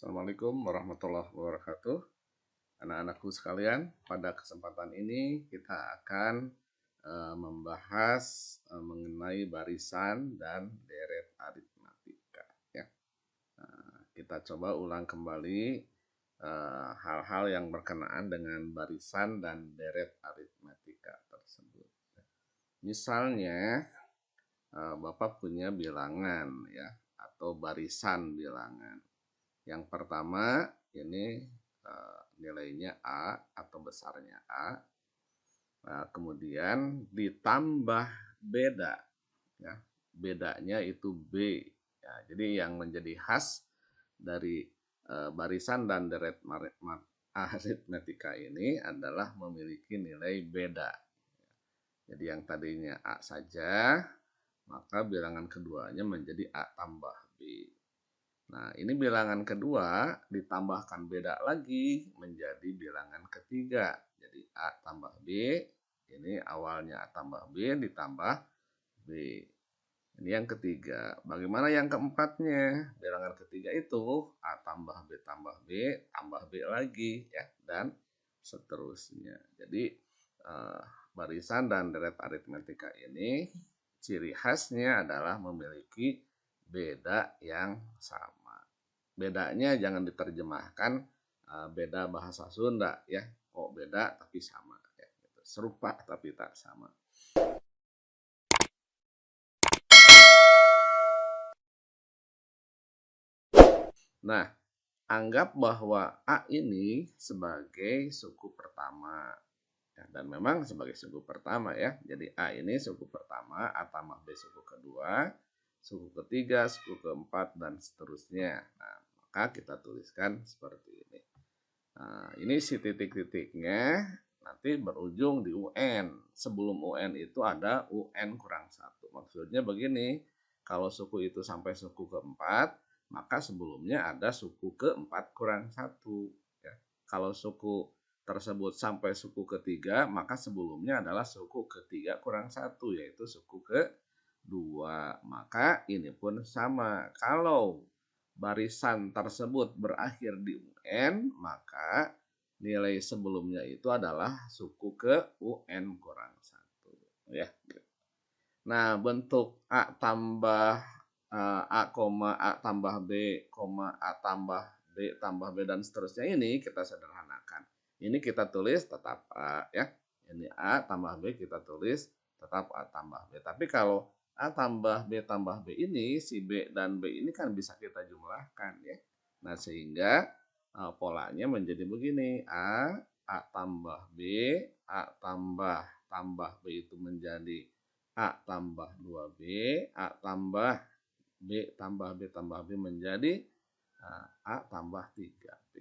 Assalamualaikum warahmatullahi wabarakatuh. Anak-anakku sekalian, pada kesempatan ini kita akan membahas mengenai barisan dan deret aritmatika. Ya. Kita coba ulang kembali hal-hal yang berkenaan dengan barisan dan deret aritmatika tersebut. Misalnya, Bapak punya bilangan ya, atau barisan bilangan. Yang pertama ini nilainya A atau besarnya A. Nah, kemudian ditambah beda, ya, bedanya itu B. Ya, jadi yang menjadi khas dari barisan dan deret aritmatika ini adalah memiliki nilai beda. Jadi yang tadinya A saja, maka bilangan keduanya menjadi A tambah B. Nah, ini bilangan kedua ditambahkan beda lagi menjadi bilangan ketiga. Jadi A tambah B, ini awalnya A tambah B ditambah B. Ini yang ketiga. Bagaimana yang keempatnya? Bilangan ketiga itu A tambah B tambah B tambah B lagi ya, dan seterusnya. Jadi barisan dan deret aritmatika ini ciri khasnya adalah memiliki beda yang sama. Bedanya jangan diterjemahkan beda bahasa Sunda ya. Kok beda tapi sama ya. Serupa tapi tak sama. Nah, anggap bahwa A ini sebagai suku pertama. Ya, dan memang sebagai suku pertama ya. Jadi A ini suku pertama, A tambah B suku kedua, suku ketiga, suku keempat, dan seterusnya. Nah, maka kita tuliskan seperti ini. Nah, ini si titik-titiknya nanti berujung di UN. Sebelum UN itu ada UN kurang 1. Maksudnya begini, kalau suku itu sampai suku keempat, maka sebelumnya ada suku keempat kurang 1. Ya. Kalau suku tersebut sampai suku ketiga, maka sebelumnya adalah suku ketiga kurang 1, yaitu suku kedua. Maka ini pun sama. Kalau barisan tersebut berakhir di UN, maka nilai sebelumnya itu adalah suku ke UN kurang 1. Ya. Nah, bentuk A tambah A, A tambah B, A tambah B tambah B dan seterusnya ini kita sederhanakan. Ini kita tulis tetap A ya. Ini A tambah B kita tulis tetap A tambah B. Tapi kalau A tambah B ini, si B dan B ini kan bisa kita jumlahkan ya. Nah, sehingga polanya menjadi begini. A tambah B, A tambah B itu menjadi A tambah 2B, A tambah B tambah B menjadi A tambah 3B.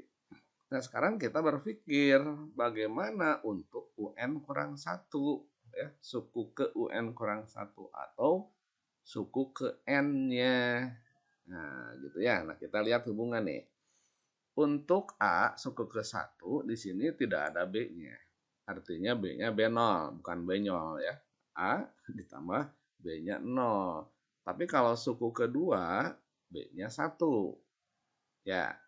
Nah, sekarang kita berpikir bagaimana untuk UN kurang 1. Ya, suku ke UN kurang 1 atau suku ke N-nya. Nah, gitu ya. Nah, kita lihat hubungan nih. Untuk A, suku ke 1, di sini tidak ada B-nya. Artinya B-nya B0, bukan B0 ya. A ditambah B-nya 0. Tapi kalau suku kedua, B-nya 1. Ya,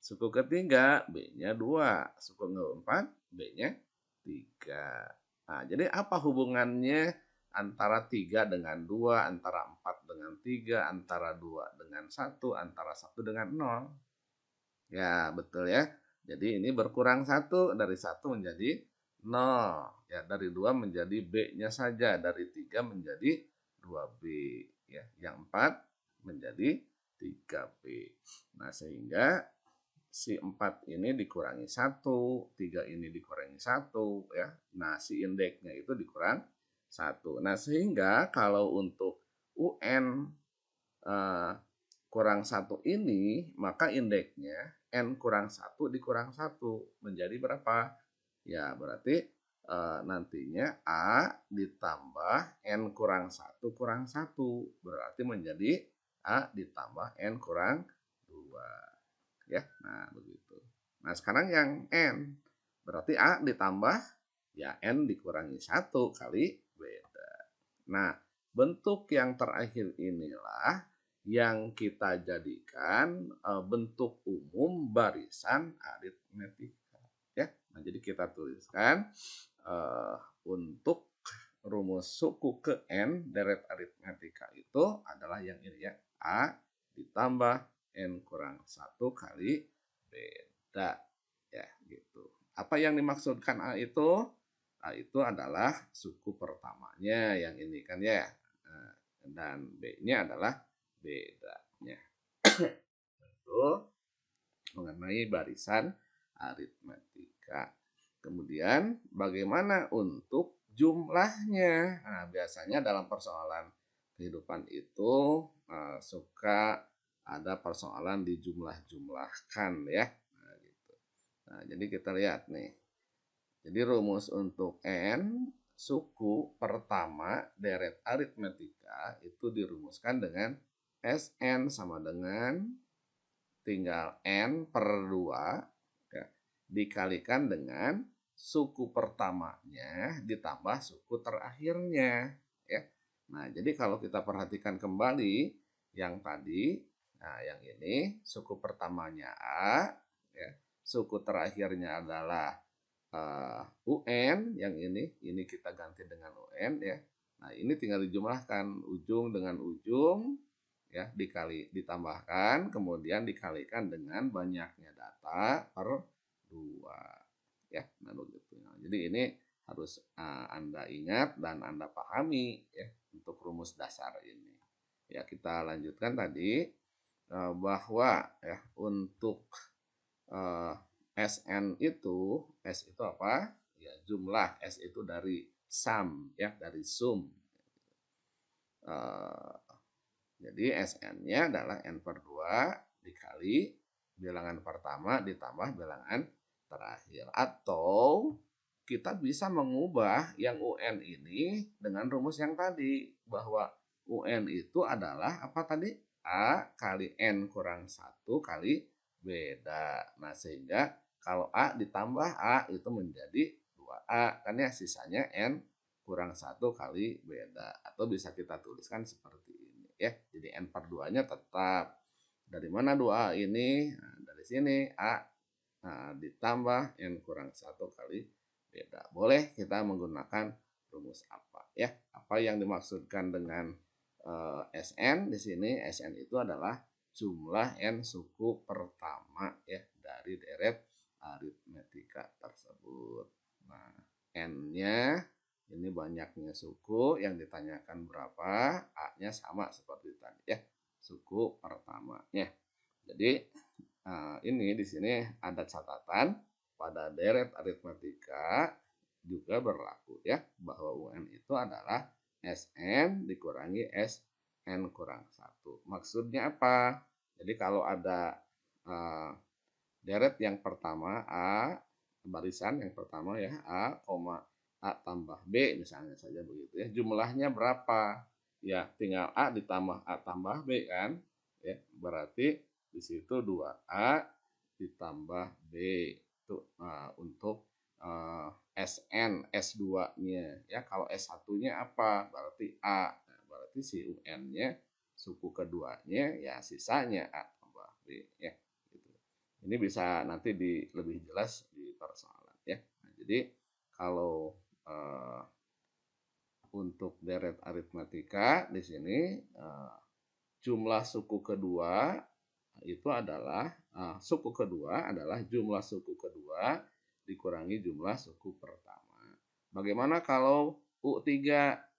suku ketiga, B-nya 2. Suku keempat, B-nya 3. Nah, jadi apa hubungannya antara 3 dengan 2, antara 4 dengan 3, antara 2 dengan 1, antara 1 dengan 0? Ya, betul ya. Jadi ini berkurang 1, dari 1 menjadi 0. Ya, dari 2 menjadi B-nya saja, dari 3 menjadi 2B. Ya, yang 4 menjadi 3B. Nah, sehingga si 4 ini dikurangi 1, 3 ini dikurangi 1 ya. Nah, si indeksnya itu dikurang 1. Nah, sehingga kalau untuk UN kurang 1 ini, maka indeksnya N kurang 1 dikurang 1 menjadi berapa? Ya, berarti nantinya A ditambah N kurang 1 kurang 1. Berarti menjadi A ditambah N kurang 2. Ya, nah begitu. Nah, sekarang yang N. Berarti A ditambah ya N dikurangi 1 kali beda. Nah, bentuk yang terakhir inilah yang kita jadikan bentuk umum barisan aritmetika ya. Nah, jadi kita tuliskan untuk rumus suku ke n deret aritmetika itu adalah yang ini ya, A ditambah n kurang 1 kali beda ya gitu. Apa yang dimaksudkan A itu? A itu adalah suku pertamanya yang ini kan ya. Dan B-nya adalah bedanya. Itu mengenai barisan aritmetika. Kemudian bagaimana untuk jumlahnya? Nah, biasanya dalam persoalan kehidupan itu suka ada persoalan dijumlah-jumlahkan ya. Nah, gitu. Nah, jadi kita lihat nih. Jadi rumus untuk n suku pertama deret aritmetika itu dirumuskan dengan Sn sama dengan tinggal n per 2 ya, dikalikan dengan suku pertamanya ditambah suku terakhirnya ya. Nah, jadi kalau kita perhatikan kembali yang tadi, nah yang ini suku pertamanya A ya, suku terakhirnya adalah UN, yang ini kita ganti dengan UN ya. Nah, ini tinggal dijumlahkan ujung dengan ujung ya, ditambahkan kemudian dikalikan dengan banyaknya data per 2 ya. Nah, begitu. Nah, jadi ini harus Anda ingat dan Anda pahami ya untuk rumus dasar ini. Ya, kita lanjutkan tadi bahwa ya untuk SN itu, S itu apa? Ya, jumlah. S itu dari sum ya, dari sum. Jadi SN-nya adalah N per 2 dikali bilangan pertama ditambah bilangan terakhir. Atau kita bisa mengubah yang UN ini dengan rumus yang tadi. Bahwa UN itu adalah apa tadi? A kali N kurang 1 kali beda. Nah, sehingga kalau A ditambah A itu menjadi 2A. Kan ya sisanya N kurang 1 kali beda. Atau bisa kita tuliskan seperti ini ya. Jadi N per 2-nya tetap. Dari mana 2A ini? Nah, dari sini A ditambah N kurang 1 kali beda. Boleh kita menggunakan rumus apa ya? Apa yang dimaksudkan dengan SN di sini? SN itu adalah jumlah N suku pertama ya dari deret aritmetika tersebut. Nah, N-nya ini banyaknya suku, yang ditanyakan berapa, A-nya sama seperti tadi ya, suku pertamanya. Jadi ini di sini ada catatan pada deret aritmetika juga berlaku ya, bahwa UN itu adalah SN dikurangi SN kurang 1. Maksudnya apa? Jadi kalau ada deret yang pertama A, barisan yang pertama ya, A, A tambah B misalnya saja begitu ya. Jumlahnya berapa? Ya, tinggal A ditambah A tambah B kan? Ya, berarti di situ 2A ditambah B itu untuk SN S2-nya ya. Kalau S1-nya apa? Berarti A. Nah, berarti si UN-nya suku keduanya ya sisanya A tambah B ya. Gitu. Ini bisa nanti lebih jelas di persoalan ya. Nah, jadi kalau untuk deret aritmetika di sini jumlah suku kedua itu adalah suku kedua adalah jumlah suku kedua dikurangi jumlah suku pertama. Bagaimana kalau U3?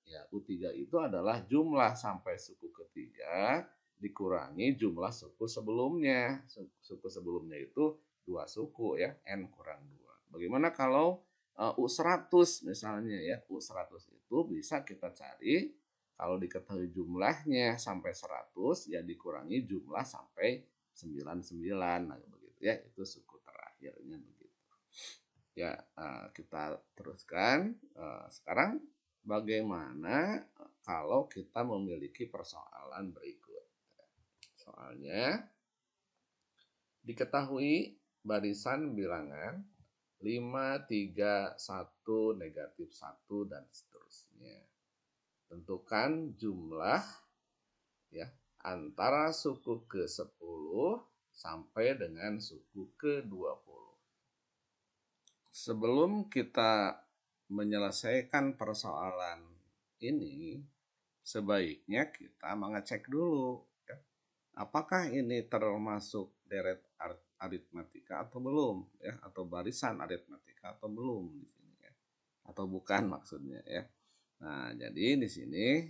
Ya, U3 itu adalah jumlah sampai suku ketiga dikurangi jumlah suku sebelumnya. Suku sebelumnya itu 2 suku ya, N kurang 2. Bagaimana kalau U100 misalnya ya? U100 itu bisa kita cari kalau diketahui jumlahnya sampai 100 ya dikurangi jumlah sampai 99. Nah, begitu ya, itu suku terakhirnya begitu. Ya, kita teruskan. Sekarang bagaimana kalau kita memiliki persoalan berikut? Soalnya diketahui barisan bilangan 5, 3, 1, negatif 1, dan seterusnya. Tentukan jumlah ya antara suku ke-10 sampai dengan suku ke-20. Sebelum kita menyelesaikan persoalan ini, sebaiknya kita mengecek dulu ya, apakah ini termasuk deret aritmatika atau belum ya, atau barisan aritmatika atau belum di sini ya, atau bukan maksudnya ya. Nah, jadi di sini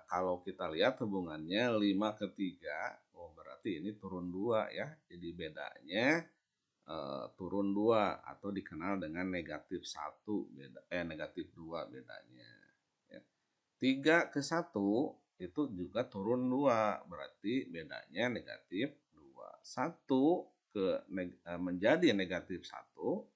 kalau kita lihat hubungannya 5 ke 3, oh berarti ini turun 2 ya. Jadi bedanya turun 2 atau dikenal dengan negatif 1 negatif 2 bedanya ya. 3 ke 1 itu juga turun 2, berarti bedanya negatif 2. 1 menjadi negatif 1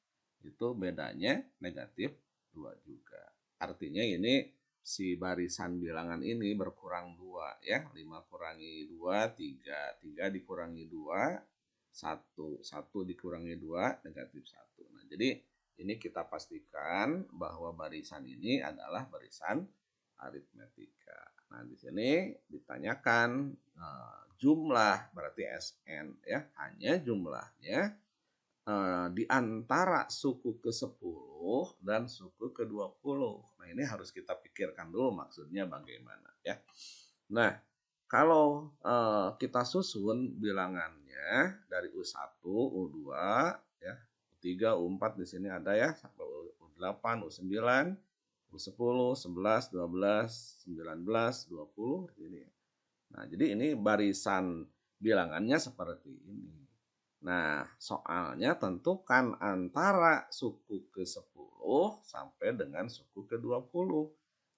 itu bedanya negatif 2 juga. Artinya ini si barisan bilangan ini berkurang 2 ya. 5 kurangi 2, 3. 3 dikurangi 2, 1. 1 dikurangi 2, negatif 1. Nah, jadi ini kita pastikan bahwa barisan ini adalah barisan aritmetika. Nah, di sini ditanyakan jumlah, berarti SN ya, hanya jumlahnya di antara suku ke-10 dan suku ke-20. Nah, ini harus kita pikirkan dulu maksudnya bagaimana ya. Nah, kalau kita susun bilangannya dari U1, U2 ya, U3, U4 di sini ada ya, U8, U9, U10, 11, 12, 19, 20 ini. Nah, jadi ini barisan bilangannya seperti ini. Nah, soalnya tentukan antara suku ke-10 sampai dengan suku ke-20.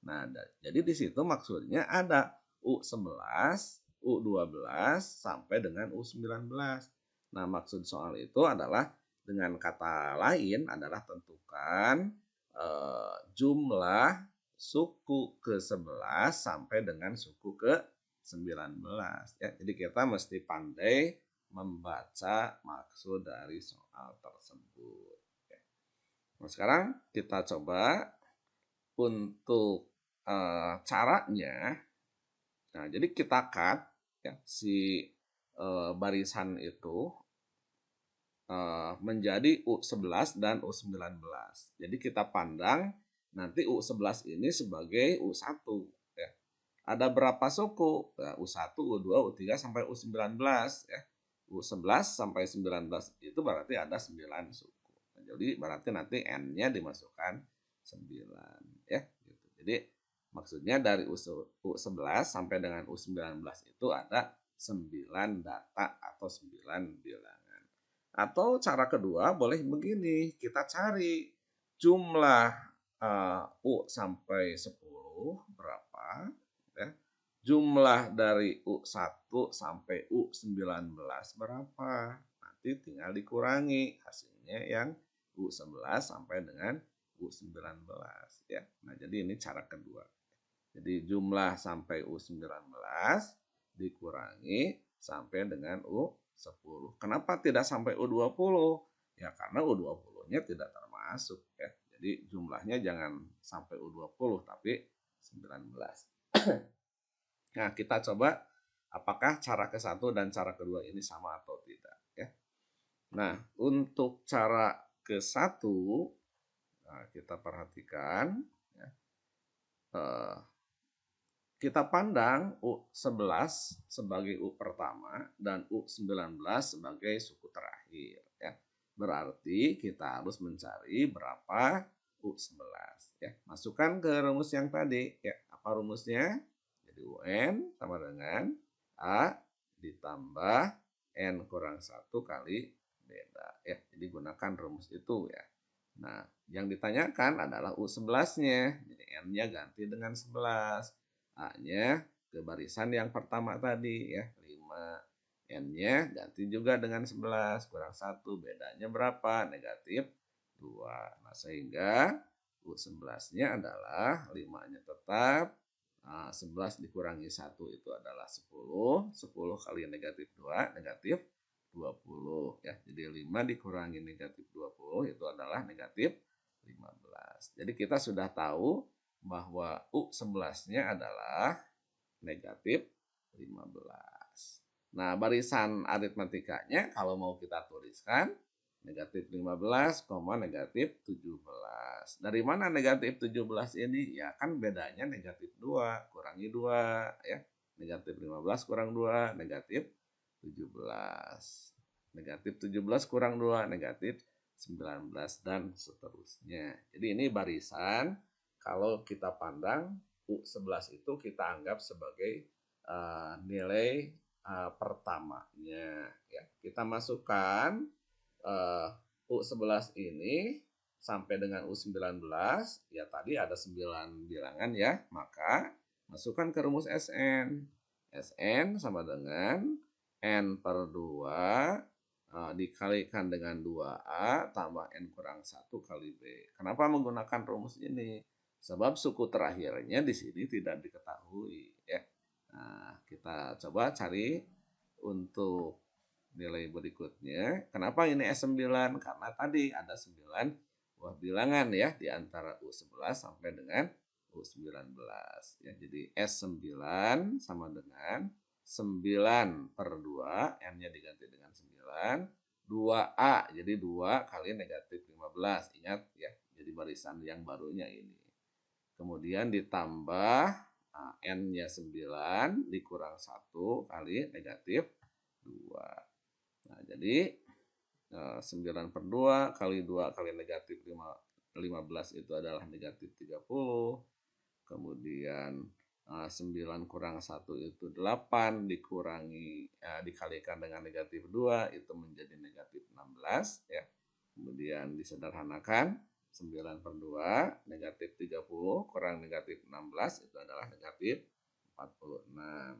Nah, jadi di situ maksudnya ada U11, U12 sampai dengan U19. Nah, maksud soal itu adalah dengan kata lain adalah tentukan jumlah suku ke-11 sampai dengan suku ke-19 ya. Jadi kita mesti pandai membaca maksud dari soal tersebut. Nah, sekarang kita coba untuk caranya. Nah, jadi kita cut ya, si barisan itu menjadi U11 dan U19. Jadi kita pandang nanti U11 ini sebagai U1 ya. Ada berapa suku? Ya, U1, U2, U3 sampai U19 ya. U11 sampai 19 itu berarti ada 9 suku. Nah, jadi berarti nanti N-nya dimasukkan 9 ya gitu. Jadi maksudnya dari U11 sampai dengan U19 itu ada 9 data atau 9 bilangan. Atau cara kedua boleh begini, kita cari jumlah U sampai 10 berapa ya. Jumlah dari U1 sampai U19 berapa? Nanti tinggal dikurangi hasilnya yang U11 sampai dengan U19 ya. Nah, jadi ini cara kedua. Jadi jumlah sampai U19 dikurangi sampai dengan U10. Kenapa tidak sampai U20? Ya karena U20-nya tidak termasuk ya. Jadi jumlahnya jangan sampai U20 tapi 19. Nah, kita coba apakah cara ke-1 dan cara kedua ini sama atau tidak ya. Nah, untuk cara ke-1 kita perhatikan ya, kita pandang U11 sebagai U pertama dan U19 sebagai suku terakhir ya. Berarti kita harus mencari berapa U11 ya. Masukkan ke rumus yang tadi ya. Apa rumusnya? Jadi UN sama dengan A ditambah N kurang 1 kali beta ya. Jadi gunakan rumus itu ya. Nah, yang ditanyakan adalah U11-nya. Jadi N-nya ganti dengan 11. A-nya ke barisan yang pertama tadi ya, 5. N-nya ganti juga dengan 11 kurang 1. Bedanya berapa? Negatif 2. Nah, sehingga U11-nya adalah 5-nya tetap. 11 dikurangi 1 itu adalah 10. 10 kali negatif 2, negatif 20 ya. Jadi 5 dikurangi negatif 20 itu adalah negatif 15. Jadi kita sudah tahu bahwa U11-nya adalah negatif 15. Nah, barisan aritmetikanya kalau mau kita tuliskan negatif 15, negatif 17. Dari mana negatif 17 ini? Ya kan bedanya negatif 2, kurangi 2 ya. Negatif 15 kurang 2, negatif 17. Negatif 17 kurang 2, negatif 19 dan seterusnya. Jadi ini barisan kalau kita pandang U11 itu kita anggap sebagai nilai pertamanya ya. Kita masukkan U11 ini sampai dengan U19 ya tadi ada 9 bilangan ya, maka masukkan ke rumus SN. SN sama dengan N per 2 dikalikan dengan 2A tambah N kurang 1 kali B. Kenapa menggunakan rumus ini? Sebab suku terakhirnya di sini tidak diketahui ya. Nah, kita coba cari untuk nilai berikutnya. Kenapa ini S9? Karena tadi ada 9 buah bilangan ya di antara U11 sampai dengan U19. Ya, jadi S9 sama dengan 9 per 2, N-nya diganti dengan 9, 2A, jadi 2 kali negatif 15. Ingat ya, jadi barisan yang barunya ini. Kemudian ditambah N-nya 9 dikurang 1 kali negatif 2. Nah, jadi 9 per 2 kali 2 kali negatif 15 itu adalah negatif 30. Kemudian 9 kurang 1 itu 8 dikalikan dengan negatif 2 itu menjadi negatif 16 ya. Kemudian disederhanakan 9 per 2 negatif 30 kurang negatif 16 itu adalah negatif 46.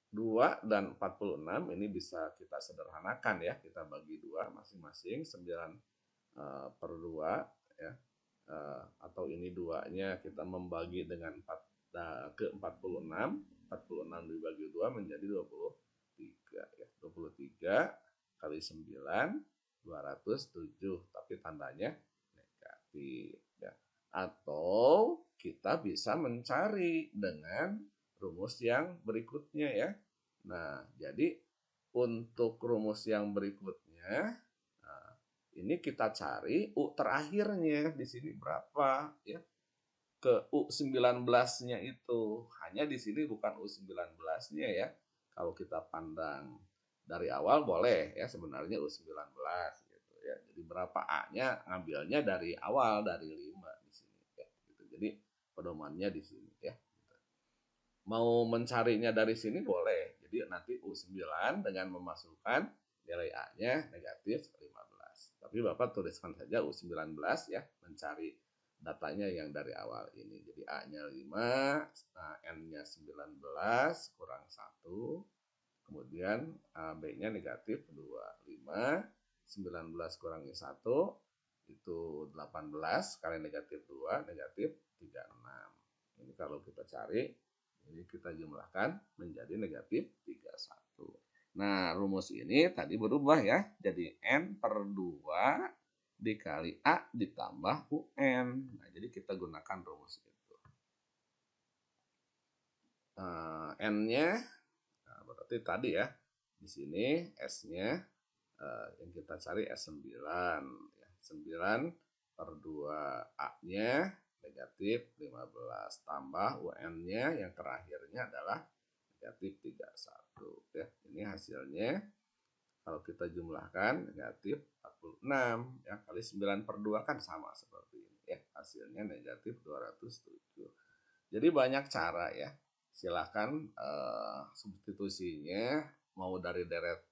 2 dan 46 ini bisa kita sederhanakan ya, kita bagi 2 masing-masing 9 per 2 ya. Atau ini 2-nya kita membagi dengan 4 ke 46, 46 dibagi 2 menjadi 23 ya. 23 kali 9 207 tapi tandanya negatif ya. Atau kita bisa mencari dengan rumus yang berikutnya ya. Nah, jadi untuk rumus yang berikutnya, nah, ini kita cari U terakhirnya di sini berapa ya. Ke U19-nya itu. Hanya di sini bukan U19-nya ya. Kalau kita pandang dari awal boleh ya sebenarnya U19 gitu ya. Jadi berapa A-nya ngambilnya dari awal dari 5 di sini ya gitu. Jadi pedomannya di sini ya. Mau mencarinya dari sini boleh. Jadi nanti U9 dengan memasukkan nilai A-nya negatif 15. Tapi Bapak tuliskan saja U19 ya, mencari datanya yang dari awal ini. Jadi A-nya 5, N-nya 19 kurang 1, kemudian B-nya negatif 2. 5, 19 kurangi 1, itu 18, kali negatif 2, negatif 36. Ini kalau kita cari, ini kita jumlahkan menjadi negatif 31. Nah, rumus ini tadi berubah ya. Jadi N per 2 dikali A ditambah UN. Nah, jadi kita gunakan rumus itu. N-nya, nah, berarti tadi ya, di sini S-nya yang kita cari S9. Ya, 9 per 2 A-nya negatif 15 tambah UN-nya yang terakhirnya adalah negatif 31 ya. Ini hasilnya kalau kita jumlahkan negatif 46 ya, kali 9 per 2 kan sama seperti ini ya. Hasilnya negatif 207. Jadi banyak cara ya. Silakan substitusinya mau dari deret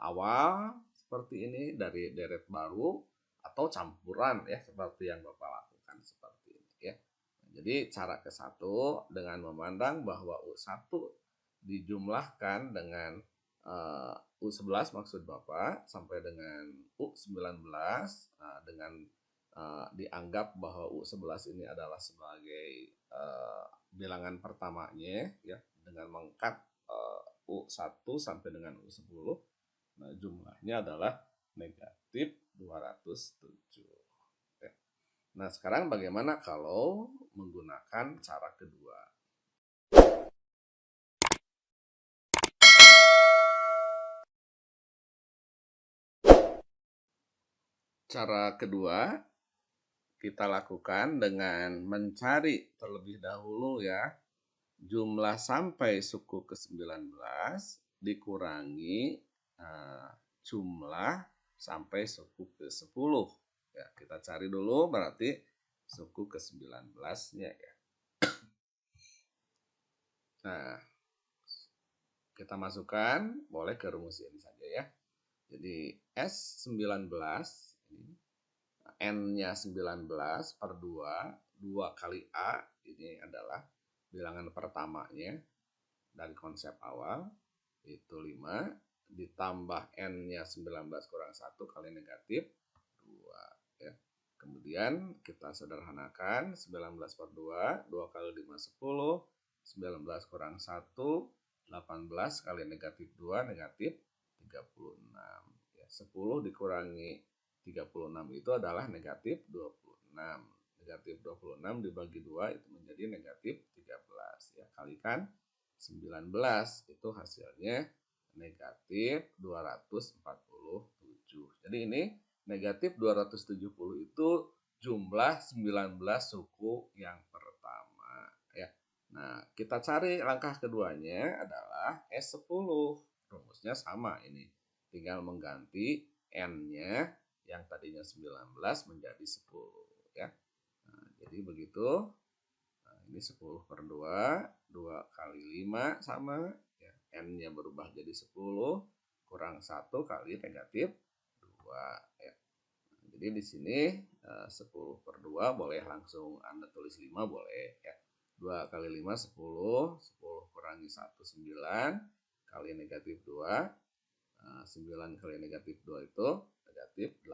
awal seperti ini, dari deret baru atau campuran ya seperti yang Bapak lakukan seperti ini ya. Jadi cara ke-1 dengan memandang bahwa U1 dijumlahkan dengan U11 maksud Bapak sampai dengan U19 dengan dianggap bahwa U11 ini adalah sebagai bilangan pertamanya ya, dengan mengkat U1 sampai dengan U10. Nah, jumlahnya adalah negatif 207. Ya. Nah, sekarang bagaimana kalau menggunakan cara kedua? Cara kedua, kita lakukan dengan mencari terlebih dahulu ya jumlah sampai suku ke-19 dikurangi jumlah sampai suku ke-10. Ya, kita cari dulu berarti suku ke-19-nya ya. Nah, kita masukkan boleh ke rumus ini saja ya. Jadi S19 ini N-nya 19 per 2, 2 kali A ini adalah bilangan pertamanya dari konsep awal, itu 5, ditambah N-nya 19 kurang 1 kali negatif 2. Ya. Kemudian kita sederhanakan, 19 per 2, 2 kali 5, 10, 19 kurang 1, 18 kali negatif 2, negatif 36. Ya, 10 dikurangi 36 itu adalah negatif 26. Negatif 26 dibagi 2 itu menjadi negatif 13. Ya, kalikan 19 itu hasilnya negatif 247. Jadi ini negatif 270 itu jumlah 19 suku yang pertama ya. Nah, kita cari langkah keduanya adalah S10. Rumusnya sama ini. Tinggal mengganti N-nya yang tadinya 19 menjadi 10 ya. Nah, jadi begitu. Nah, ini 10 per 2, 2 kali 5 sama ya. N-nya berubah jadi 10 kurang 1 kali negatif 2 ya. Nah, jadi di sini 10 per 2 boleh langsung Anda tulis 5 boleh ya. 2 kali 5 10, 10 kurangi 1 9 kali negatif 2. 9 kali negatif 2 itu negatif 18.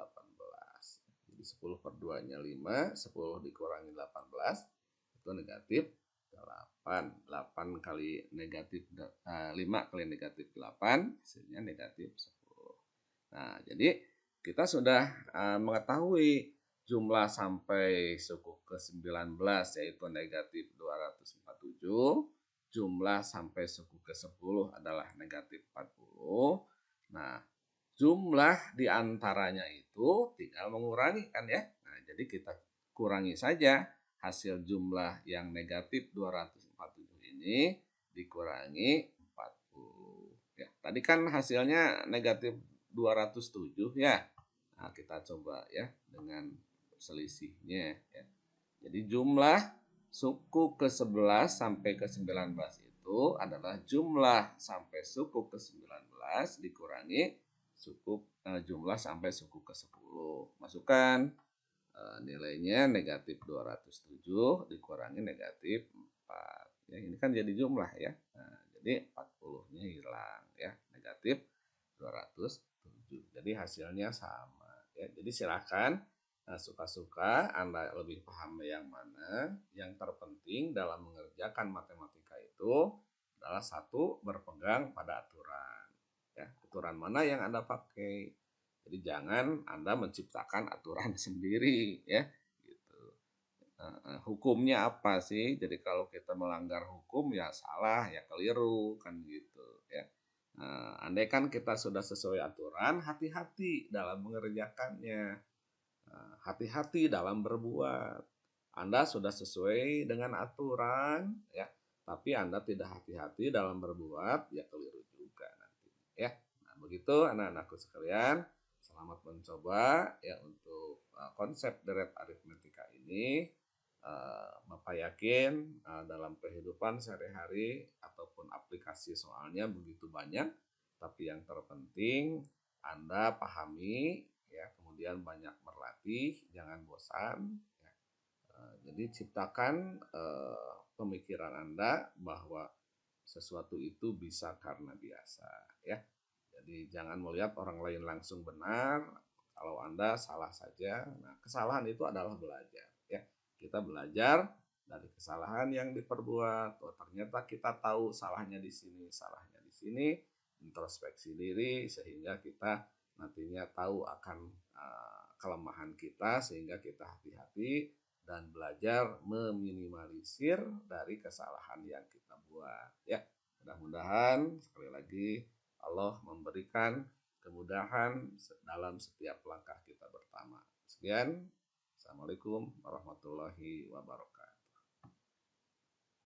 Jadi 10 per 2-nya 5, 10 dikurangi 18 itu negatif 8. 8 kali negatif 5 kali negatif 8 hasilnya negatif 10. Nah, jadi kita sudah mengetahui jumlah sampai suku ke-19 yaitu negatif 247, jumlah sampai suku ke-10 adalah negatif 40. Nah, jumlah diantaranya itu tinggal mengurangi kan ya. Nah, jadi kita kurangi saja hasil jumlah yang negatif 247 ini dikurangi 40. Ya, tadi kan hasilnya negatif 207 ya. Nah, kita coba ya dengan selisihnya ya. Jadi jumlah suku ke-11 sampai ke-19 itu adalah jumlah sampai suku ke-19 dikurangi jumlah sampai suku ke-10. Masukkan nilainya negatif 207 dikurangi negatif 4. Ya, ini kan jadi jumlah ya. Nah, jadi 40-nya hilang ya, negatif 207. Jadi hasilnya sama ya. Jadi silakan suka-suka Anda lebih paham yang mana. Yang terpenting dalam mengerjakan matematika itu adalah satu, berpegang pada aturan. Ya, aturan mana yang Anda pakai. Jadi jangan Anda menciptakan aturan sendiri ya. Gitu. Hukumnya apa sih? Jadi kalau kita melanggar hukum ya salah, ya keliru kan gitu ya. Andai kan kita sudah sesuai aturan, hati-hati dalam mengerjakannya. Hati-hati dalam berbuat. Anda sudah sesuai dengan aturan ya, tapi Anda tidak hati-hati dalam berbuat, ya keliru juga nanti ya. Nah, begitu anak-anakku sekalian, selamat mencoba ya untuk konsep deret aritmetika ini. Bapak yakin dalam kehidupan sehari-hari ataupun aplikasi soalnya begitu banyak, tapi yang terpenting Anda pahami ya, kemudian banyak berlatih, jangan bosan ya. Jadi ciptakan pemikiran Anda bahwa sesuatu itu bisa karena biasa ya. Jadi jangan melihat orang lain langsung benar, kalau Anda salah saja. Nah, kesalahan itu adalah belajar ya. Kita belajar dari kesalahan yang diperbuat. Oh, ternyata kita tahu salahnya di sini, salahnya di sini. Introspeksi diri sehingga kita nantinya tahu akan kelemahan kita sehingga kita hati-hati dan belajar meminimalisir dari kesalahan yang kita buat ya. Mudah-mudahan sekali lagi Allah memberikan kemudahan kemudahan dalam setiap langkah kita pertama. Sekian, Assalamualaikum warahmatullahi wabarakatuh.